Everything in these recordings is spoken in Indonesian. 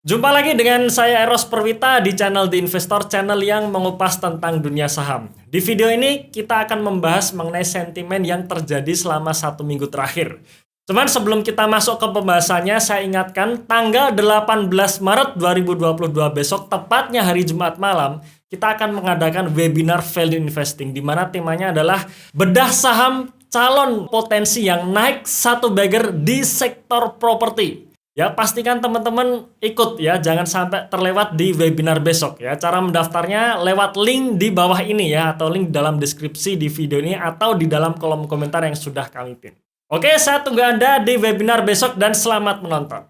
Jumpa lagi dengan saya Eros Perwita di channel The Investor, channel yang mengupas tentang dunia saham. Di video ini kita akan membahas mengenai sentimen yang terjadi selama 1 minggu terakhir. Cuman sebelum kita masuk ke pembahasannya, saya ingatkan tanggal 18 Maret 2022 besok, tepatnya hari Jumat malam, kita akan mengadakan webinar Value Investing, di mana temanya adalah bedah saham calon potensi yang naik satu bagger di sektor properti. Ya, pastikan teman-teman ikut ya, jangan sampai terlewat di webinar besok ya. Cara mendaftarnya lewat link di bawah ini ya, atau link dalam deskripsi di video ini, atau di dalam kolom komentar yang sudah kami pin. Oke, saya tunggu Anda di webinar besok dan selamat menonton.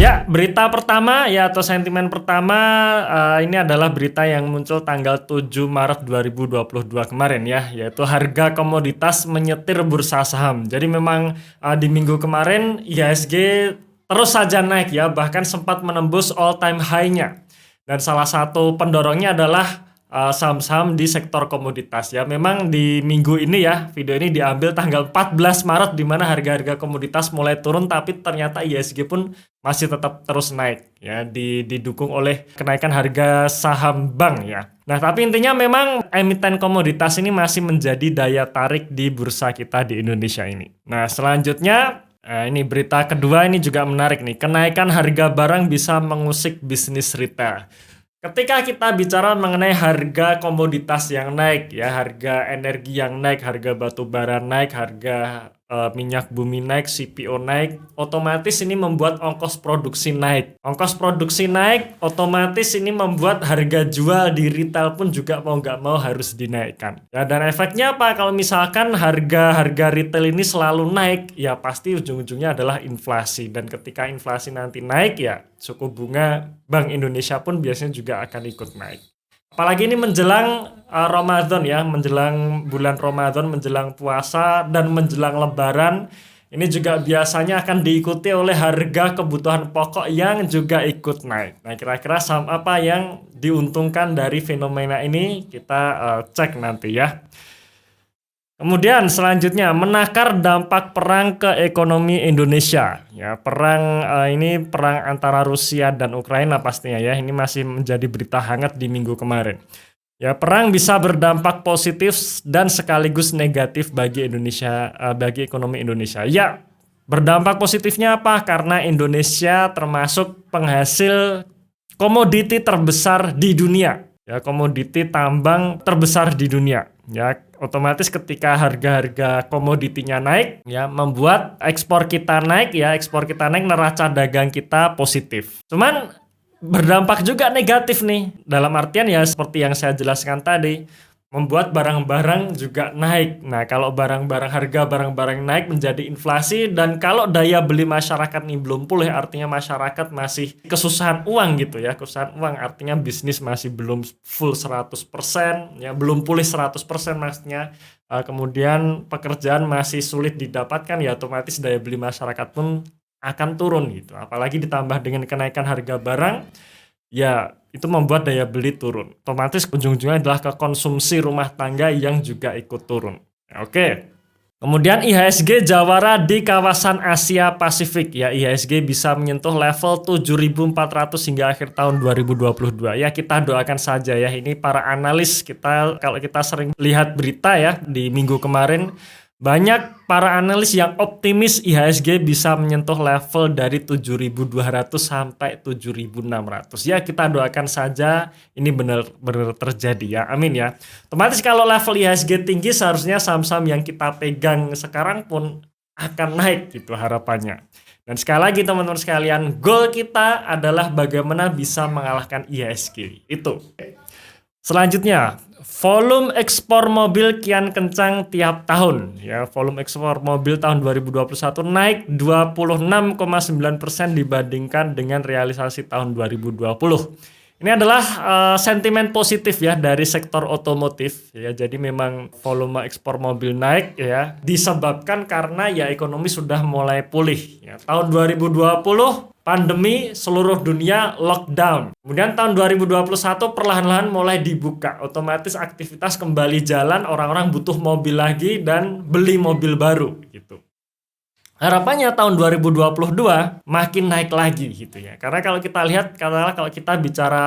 Ya, berita pertama ya atau sentimen pertama ini adalah berita yang muncul tanggal 7 Maret 2022 kemarin ya, yaitu harga komoditas menyetir bursa saham. Jadi memang di minggu kemarin IHSG terus saja naik ya, bahkan sempat menembus all time high-nya. Dan salah satu pendorongnya adalah saham-saham di sektor komoditas ya. Memang di minggu ini ya, video ini diambil tanggal 14 Maret di mana harga-harga komoditas mulai turun, tapi ternyata IHSG pun masih tetap terus naik ya, didukung oleh kenaikan harga saham bank ya. Nah, tapi intinya memang emiten komoditas ini masih menjadi daya tarik di bursa kita di Indonesia ini. Nah, selanjutnya ini berita kedua, ini juga menarik nih. Kenaikan harga barang bisa mengusik bisnis retail. Ketika kita bicara mengenai harga komoditas yang naik ya, harga energi yang naik, harga batu bara naik, harga minyak bumi naik, CPO naik, otomatis ini membuat ongkos produksi naik. Ongkos produksi naik, otomatis ini membuat harga jual di retail pun juga mau nggak mau harus dinaikkan. Ya, dan efeknya apa? Kalau misalkan harga retail ini selalu naik, ya pasti ujung-ujungnya adalah inflasi. Dan ketika inflasi nanti naik, ya suku bunga Bank Indonesia pun biasanya juga akan ikut naik. Apalagi ini menjelang Ramadan ya, menjelang bulan Ramadan, menjelang puasa, dan menjelang Lebaran. Ini juga biasanya akan diikuti oleh harga kebutuhan pokok yang juga ikut naik. Nah, kira-kira saham apa yang diuntungkan dari fenomena ini? Kita cek nanti ya. Kemudian selanjutnya, menakar dampak perang ke ekonomi Indonesia. Ya, ini perang antara Rusia dan Ukraina pastinya ya. Ini masih menjadi berita hangat di minggu kemarin. Ya, perang bisa berdampak positif dan sekaligus negatif bagi Indonesia, bagi ekonomi Indonesia. Ya, berdampak positifnya apa? Karena Indonesia termasuk penghasil komoditi terbesar di dunia. Ya, komoditi tambang terbesar di dunia. Ya, otomatis ketika harga-harga komoditinya naik, ya membuat ekspor kita naik, neraca dagang kita positif. Cuman berdampak juga negatif nih, dalam artian ya seperti yang saya jelaskan tadi, membuat barang-barang juga naik. Nah, kalau harga barang-barang naik menjadi inflasi, dan kalau daya beli masyarakat ini belum pulih, artinya masyarakat masih kesusahan uang gitu ya. Kesusahan uang artinya bisnis masih belum full 100%, ya belum pulih 100% maksudnya. Kemudian pekerjaan masih sulit didapatkan, ya otomatis daya beli masyarakat pun akan turun gitu. Apalagi ditambah dengan kenaikan harga barang, ya itu membuat daya beli turun. Otomatis ujung-ujungnya adalah ke konsumsi rumah tangga yang juga ikut turun. Oke. Kemudian IHSG jawara di kawasan Asia Pasifik ya. IHSG bisa menyentuh level 7.400 hingga akhir tahun 2022. Ya, kita doakan saja ya. Ini para analis kita, kalau kita sering lihat berita ya di minggu kemarin, banyak para analis yang optimis IHSG bisa menyentuh level dari 7.200 sampai 7.600. Ya, kita doakan saja ini benar-benar terjadi ya. Amin ya. Otomatis kalau level IHSG tinggi, seharusnya saham-saham yang kita pegang sekarang pun akan naik gitu harapannya. Dan sekali lagi teman-teman sekalian, goal kita adalah bagaimana bisa mengalahkan IHSG. Itu. Selanjutnya, volume ekspor mobil kian kencang tiap tahun. Ya, volume ekspor mobil tahun 2021 naik 26,9% dibandingkan dengan realisasi tahun 2020. Ini adalah sentimen positif ya dari sektor otomotif ya. Jadi memang volume ekspor mobil naik ya disebabkan karena ya ekonomi sudah mulai pulih ya. Tahun 2020 pandemi, seluruh dunia lockdown. Kemudian tahun 2021 perlahan-lahan mulai dibuka, otomatis aktivitas kembali jalan, orang-orang butuh mobil lagi dan beli mobil baru gitu. Harapannya tahun 2022 makin naik lagi gitu ya. Karena kalau kita lihat, katakanlah kalau kita bicara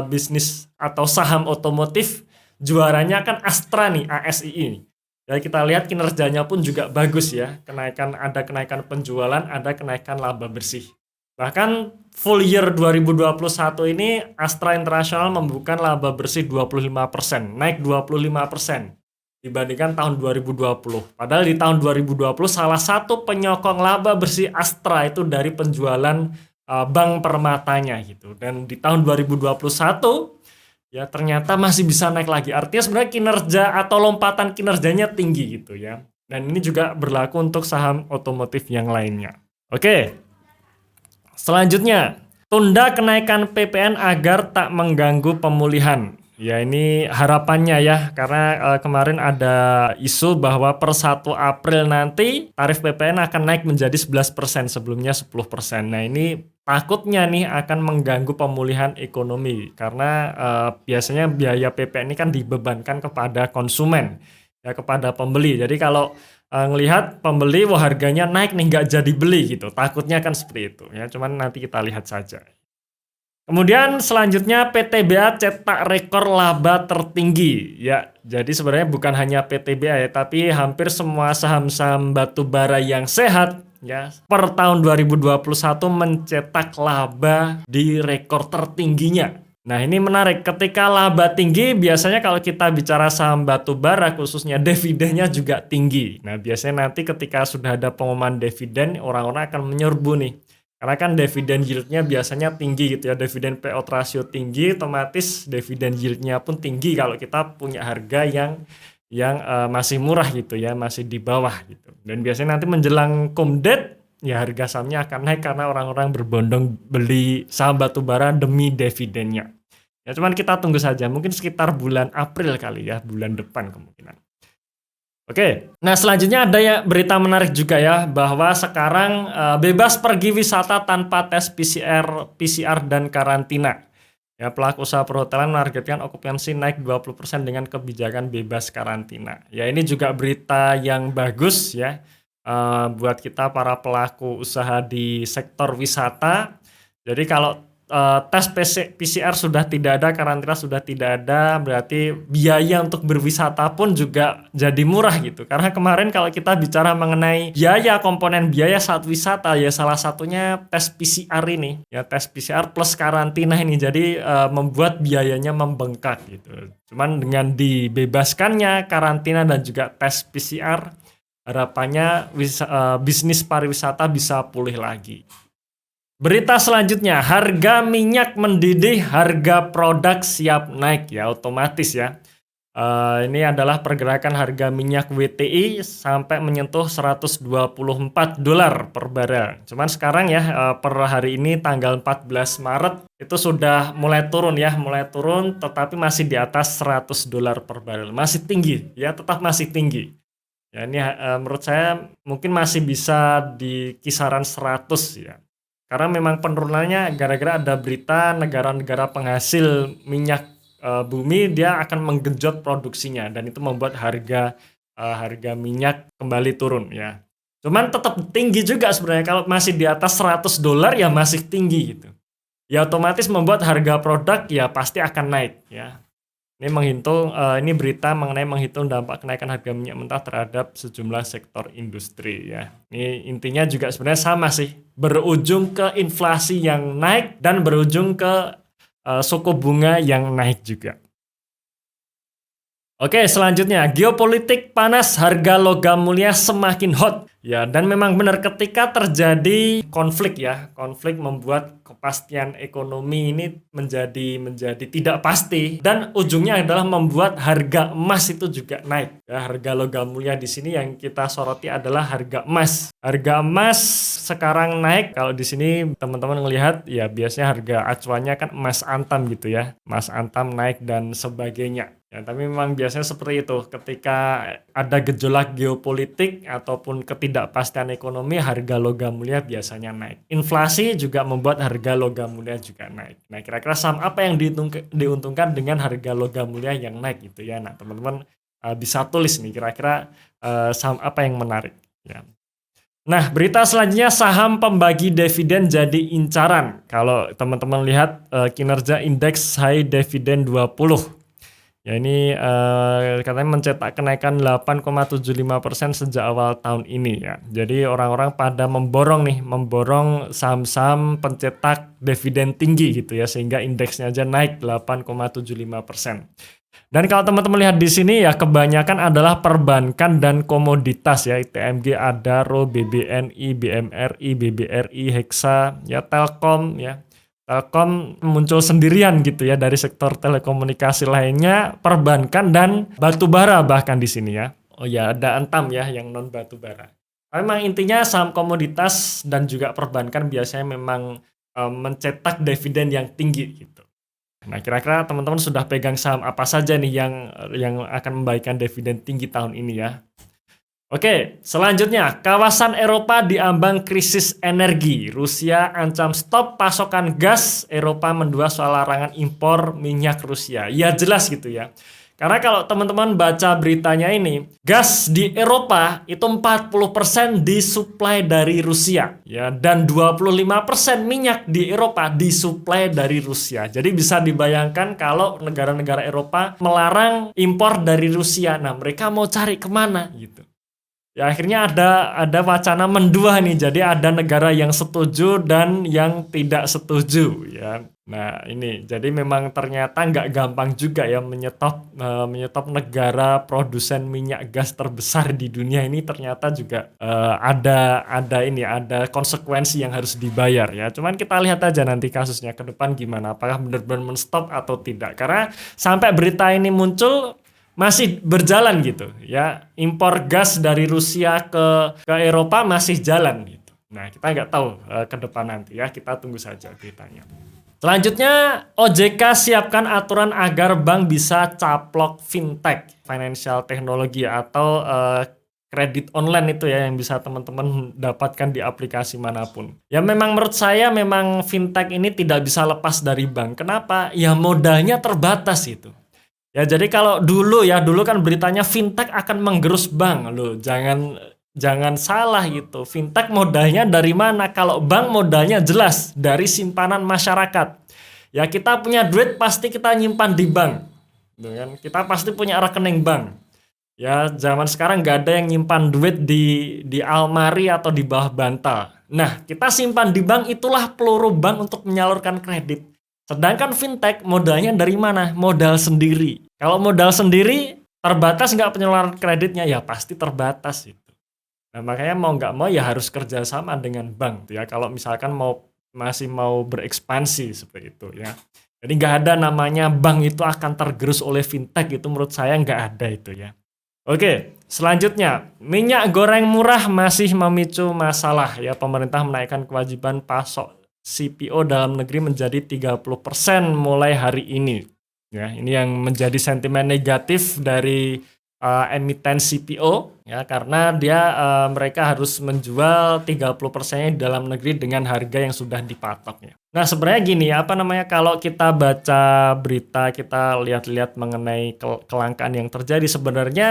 bisnis atau saham otomotif, juaranya kan Astra nih, ASI ini. Ya kita lihat kinerjanya pun juga bagus ya. Ada kenaikan penjualan, ada kenaikan laba bersih. Bahkan full year 2021 ini Astra International membukukan laba bersih 25%, naik 25% dibandingkan tahun 2020. Padahal di tahun 2020 salah satu penyokong laba bersih Astra itu dari penjualan bank permatanya gitu. Dan di tahun 2021 ya ternyata masih bisa naik lagi. Artinya sebenarnya kinerja atau lompatan kinerjanya tinggi gitu ya. Dan ini juga berlaku untuk saham otomotif yang lainnya. Oke. Selanjutnya, tunda kenaikan PPN agar tak mengganggu pemulihan. Ya ini harapannya ya, karena kemarin ada isu bahwa per 1 April nanti tarif PPN akan naik menjadi 11%, sebelumnya 10%. Nah ini takutnya nih akan mengganggu pemulihan ekonomi, karena biasanya biaya PPN ini kan dibebankan kepada konsumen, ya kepada pembeli. Jadi kalau ngelihat pembeli, wah harganya naik nih nggak jadi beli gitu, takutnya kan seperti itu ya, cuman nanti kita lihat saja. Kemudian selanjutnya PTBA cetak rekor laba tertinggi ya. Jadi sebenarnya bukan hanya PTBA ya, tapi hampir semua saham-saham batubara yang sehat ya per tahun 2021 mencetak laba di rekor tertingginya. Nah ini menarik, ketika laba tinggi biasanya kalau kita bicara saham batubara khususnya dividennya juga tinggi. Nah biasanya nanti ketika sudah ada pengumuman dividen orang-orang akan menyerbu nih. Karena kan dividen yieldnya biasanya tinggi gitu ya, dividen payout ratio tinggi, otomatis dividen yieldnya pun tinggi kalau kita punya harga yang masih murah gitu ya, masih di bawah gitu. Dan biasanya nanti menjelang cum date ya harga sahamnya akan naik karena orang-orang berbondong beli saham batubara demi dividennya. Ya cuman kita tunggu saja, mungkin sekitar bulan April kali ya, bulan depan kemungkinan. Oke, nah selanjutnya ada ya berita menarik juga ya, bahwa sekarang bebas pergi wisata tanpa tes PCR dan karantina. Ya, pelaku usaha perhotelan menargetkan okupansi naik 20% dengan kebijakan bebas karantina. Ya ini juga berita yang bagus ya buat kita para pelaku usaha di sektor wisata. Jadi kalau tes PCR sudah tidak ada, karantina sudah tidak ada, berarti biaya untuk berwisata pun juga jadi murah gitu. Karena kemarin kalau kita bicara mengenai komponen biaya saat wisata ya salah satunya tes PCR ini. Ya tes PCR plus karantina ini jadi membuat biayanya membengkak gitu. Cuman dengan dibebaskannya karantina dan juga tes PCR, harapannya bisnis pariwisata bisa pulih lagi. Berita selanjutnya, harga minyak mendidih, harga produk siap naik ya, otomatis ya. Ini adalah pergerakan harga minyak WTI sampai menyentuh $124 per barel. Cuman sekarang ya per hari ini tanggal 14 Maret itu sudah mulai turun ya, tetapi masih di atas $100 per barel. Masih tinggi ya, tetap masih tinggi. Ya ini menurut saya mungkin masih bisa di kisaran 100 ya. Karena memang penurunannya gara-gara ada berita negara-negara penghasil minyak bumi dia akan menggenjot produksinya dan itu membuat harga minyak kembali turun ya. Cuman tetap tinggi juga sebenarnya, kalau masih di atas $100 ya masih tinggi gitu. Ya otomatis membuat harga produk ya pasti akan naik ya. Ini berita mengenai menghitung dampak kenaikan harga minyak mentah terhadap sejumlah sektor industri ya. Ini intinya juga sebenarnya sama sih, berujung ke inflasi yang naik dan berujung ke suku bunga yang naik juga. Oke, selanjutnya geopolitik panas, harga logam mulia semakin hot. Ya, dan memang benar ketika terjadi konflik membuat kepastian ekonomi ini menjadi tidak pasti dan ujungnya adalah membuat harga emas itu juga naik. Ya, harga logam mulia di sini yang kita soroti adalah harga emas. Harga emas sekarang naik. Kalau di sini teman-teman melihat ya biasanya harga acuannya kan emas antam gitu ya. Emas antam naik dan sebagainya. Ya, tapi memang biasanya seperti itu ketika ada gejolak geopolitik ataupun ketidakpastian ketidakpastian ekonomi, harga logam mulia biasanya naik. Inflasi juga membuat harga logam mulia juga naik. Nah, kira-kira saham apa yang diuntungkan dengan harga logam mulia yang naik gitu ya. Nah, teman-teman bisa tulis nih kira-kira saham apa yang menarik ya. Nah, berita selanjutnya saham pembagi dividen jadi incaran. Kalau teman-teman lihat kinerja indeks high dividen 20. Ya ini katanya mencetak kenaikan 8,75% sejak awal tahun ini ya. Jadi orang-orang pada memborong saham-saham pencetak dividen tinggi gitu ya, sehingga indeksnya aja naik 8,75%. Dan kalau teman-teman lihat di sini ya kebanyakan adalah perbankan dan komoditas ya, ITMG, Adaro, BBNI, BMRI, BBRI, Hexa, ya Telkom ya. Telkom muncul sendirian gitu ya dari sektor telekomunikasi lainnya, perbankan dan batubara bahkan di sini ya. Oh ya ada Antam ya yang non batubara. Memang intinya saham komoditas dan juga perbankan biasanya memang mencetak dividen yang tinggi gitu. Nah, kira-kira teman-teman sudah pegang saham apa saja nih yang akan membagikan dividen tinggi tahun ini ya. Oke, selanjutnya kawasan Eropa diambang krisis energi. Rusia ancam stop pasokan gas. Eropa mendua soal larangan impor minyak Rusia. Ya jelas gitu ya. Karena kalau teman-teman baca beritanya ini, gas di Eropa itu 40% disuplai dari Rusia ya, dan 25% minyak di Eropa disuplai dari Rusia. Jadi bisa dibayangkan kalau negara-negara Eropa melarang impor dari Rusia. Nah, mereka mau cari kemana gitu. Ya akhirnya ada wacana mendua nih. Jadi ada negara yang setuju dan yang tidak setuju ya. Nah ini jadi memang ternyata nggak gampang juga ya menyetop negara produsen minyak gas terbesar di dunia ini, ternyata juga ada konsekuensi yang harus dibayar ya. Cuman kita lihat aja nanti kasusnya ke depan gimana, apakah benar-benar menstop atau tidak. Karena sampai berita ini muncul masih berjalan gitu ya, impor gas dari Rusia ke Eropa masih jalan gitu. Nah kita nggak tahu ke depan nanti ya, kita tunggu saja beritanya. Selanjutnya OJK siapkan aturan agar bank bisa caplok fintech, financial technology atau kredit online itu ya, yang bisa teman-teman dapatkan di aplikasi manapun. Ya memang menurut saya memang fintech ini tidak bisa lepas dari bank. Kenapa? Ya modalnya terbatas itu. Ya jadi kalau dulu kan beritanya fintech akan menggerus bank. Loh, jangan salah gitu. Fintech modalnya dari mana? Kalau bank modalnya jelas dari simpanan masyarakat. Ya kita punya duit pasti kita nyimpan di bank. Gitu kan? Kita pasti punya rekening bank. Ya zaman sekarang nggak ada yang nyimpan duit di almari atau di bawah bantal. Nah kita simpan di bank, itulah peluru bank untuk menyalurkan kredit. Sedangkan fintech modalnya dari mana? Modal sendiri. Kalau modal sendiri terbatas nggak penyaluran kreditnya? Ya pasti terbatas itu. Nah makanya mau nggak mau ya harus kerjasama dengan bank ya. Kalau misalkan masih mau berekspansi seperti itu ya. Jadi nggak ada namanya bank itu akan tergerus oleh fintech, itu menurut saya nggak ada itu ya. Oke, selanjutnya minyak goreng murah masih memicu masalah ya. Pemerintah menaikkan kewajiban pasok CPO dalam negeri menjadi 30% mulai hari ini. Ya, ini yang menjadi sentimen negatif dari emiten CPO ya, karena mereka harus menjual 30%-nya di dalam negeri dengan harga yang sudah dipatok ya. Nah, sebenarnya gini, kalau kita baca berita, kita lihat-lihat mengenai kelangkaan yang terjadi, sebenarnya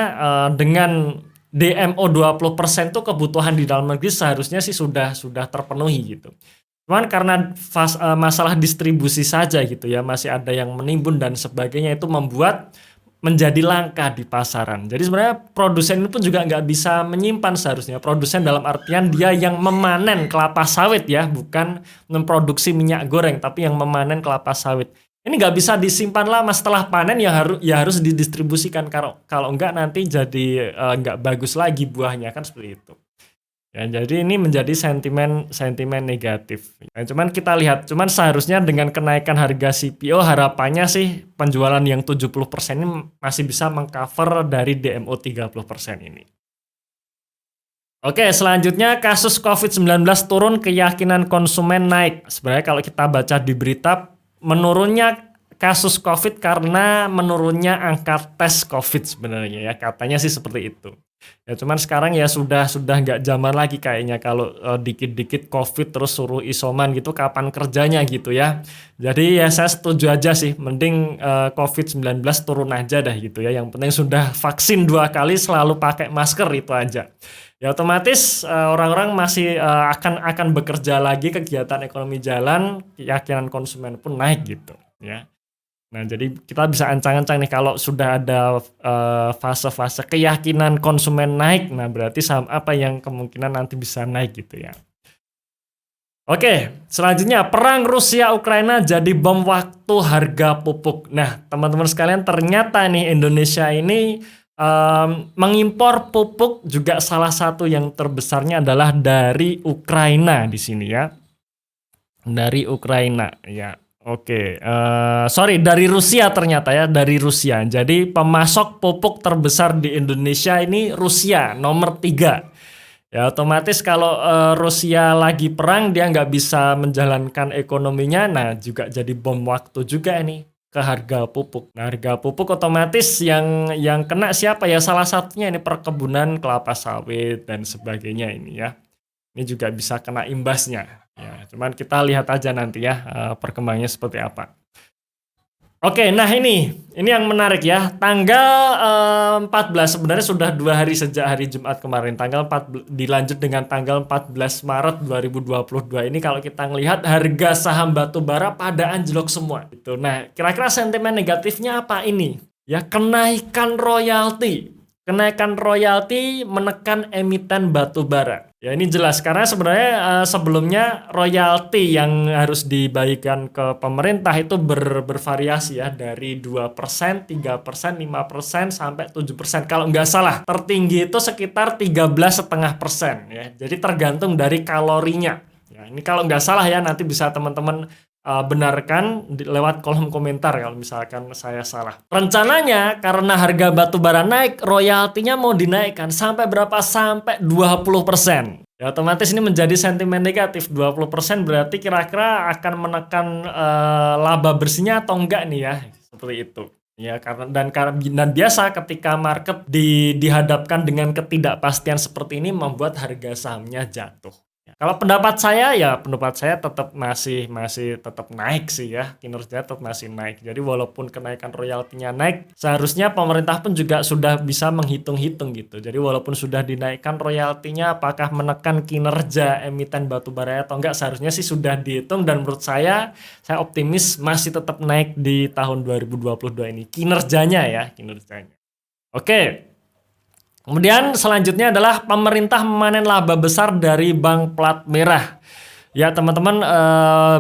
dengan DMO 20% tuh kebutuhan di dalam negeri seharusnya sih sudah terpenuhi gitu. Cuman karena masalah distribusi saja gitu ya, masih ada yang menimbun dan sebagainya, itu membuat menjadi langka di pasaran. Jadi sebenarnya produsen ini pun juga nggak bisa menyimpan seharusnya. Produsen dalam artian dia yang memanen kelapa sawit ya, bukan memproduksi minyak goreng, tapi yang memanen kelapa sawit. Ini nggak bisa disimpan lama, setelah panen ya harus didistribusikan. Kalau enggak nanti jadi nggak bagus lagi buahnya, kan seperti itu. Ya, jadi ini menjadi sentimen negatif. Ya, cuman kita lihat, seharusnya dengan kenaikan harga CPO harapannya sih penjualan yang 70% ini masih bisa mengcover dari DMO 30% ini. Oke, selanjutnya kasus COVID-19 turun, keyakinan konsumen naik. Sebenarnya kalau kita baca di berita, menurunnya kasus COVID karena menurunnya angka tes COVID sebenarnya ya, katanya sih seperti itu. Ya cuman sekarang ya sudah nggak zaman lagi kayaknya kalau dikit-dikit COVID terus suruh isoman gitu kapan kerjanya gitu ya. Jadi ya saya setuju aja sih, mending COVID-19 turun aja dah gitu ya. Yang penting sudah vaksin 2 kali, selalu pakai masker itu aja. Ya otomatis orang-orang masih akan bekerja lagi, kegiatan ekonomi jalan, keyakinan konsumen pun naik gitu ya. Nah, jadi kita bisa ancang-ancang nih kalau sudah ada fase-fase keyakinan konsumen naik, nah berarti saham apa yang kemungkinan nanti bisa naik gitu ya. Oke, selanjutnya perang Rusia Ukraina jadi bom waktu harga pupuk. Nah, teman-teman sekalian, ternyata nih Indonesia ini mengimpor pupuk juga salah satu yang terbesarnya adalah dari Ukraina di sini ya. Dari Ukraina ya. Oke, sorry, dari Rusia ternyata ya, dari Rusia. Jadi pemasok pupuk terbesar di Indonesia ini Rusia, nomor 3. Ya otomatis kalau Rusia lagi perang, dia nggak bisa menjalankan ekonominya, nah juga jadi bom waktu juga ini ke harga pupuk. Nah harga pupuk otomatis yang kena siapa ya? Salah satunya ini perkebunan kelapa sawit dan sebagainya ini ya. Ini juga bisa kena imbasnya. Ya, cuman kita lihat aja nanti ya perkembangannya seperti apa. Oke, nah ini yang menarik ya. Tanggal 14, sebenarnya sudah 2 hari sejak hari Jumat kemarin. Tanggal 4 dilanjut dengan tanggal 14 Maret 2022 ini kalau kita ngelihat harga saham batu bara pada anjlok semua. Gitu. Nah, kira-kira sentimen negatifnya apa ini? Ya, kenaikan royalti. Kenaikan royalti menekan emiten batu bara. Ya ini jelas karena sebenarnya sebelumnya royalti yang harus dibagikan ke pemerintah itu bervariasi ya dari 2%, 3%, 5% sampai 7%. Kalau nggak salah tertinggi itu sekitar 13,5% ya. Jadi tergantung dari kalorinya. Ya, ini kalau nggak salah ya, nanti bisa teman-teman benarkan lewat kolom komentar kalau misalkan saya salah. Rencananya karena harga batu bara naik, royaltinya mau dinaikkan sampai berapa? Sampai 20%. Ya otomatis ini menjadi sentimen negatif. 20% berarti kira-kira akan menekan laba bersihnya atau enggak nih ya. Seperti itu. Ya karena dan biasa ketika market dihadapkan dengan ketidakpastian seperti ini membuat harga sahamnya jatuh. Kalau pendapat saya tetap masih tetap naik sih ya, kinerja tetap masih naik. Jadi walaupun kenaikan royaltinya naik, seharusnya pemerintah pun juga sudah bisa menghitung-hitung gitu. Jadi walaupun sudah dinaikkan royaltinya, apakah menekan kinerja emiten batubara atau enggak, seharusnya sih sudah dihitung, dan menurut saya optimis masih tetap naik di tahun 2022 ini kinerjanya ya, kinerjanya. Oke. Kemudian selanjutnya adalah pemerintah memanen laba besar dari bank plat merah. Ya teman-teman,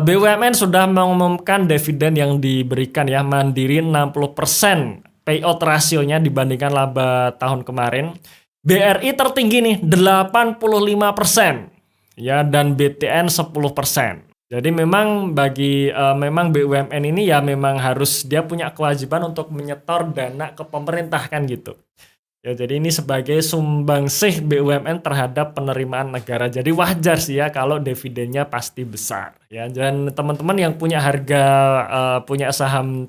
BUMN sudah mengumumkan dividen yang diberikan ya, Mandiri 60% payout rasionya dibandingkan laba tahun kemarin. BRI tertinggi nih 85% ya, dan BTN 10%. Jadi memang memang BUMN ini ya memang harus dia punya kewajiban untuk menyetor dana ke pemerintah kan gitu. Ya, jadi ini sebagai sumbangsih BUMN terhadap penerimaan negara. Jadi wajar sih ya kalau dividennya pasti besar. Ya, dan teman-teman yang punya punya saham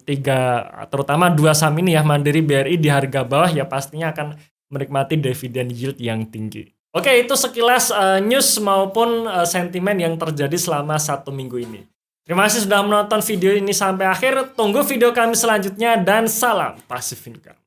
terutama 2 saham ini ya, Mandiri, BRI di harga bawah, ya pastinya akan menikmati dividen yield yang tinggi. Oke, itu sekilas news maupun sentimen yang terjadi selama 1 minggu ini. Terima kasih sudah menonton video ini sampai akhir. Tunggu video kami selanjutnya dan salam Passive Income.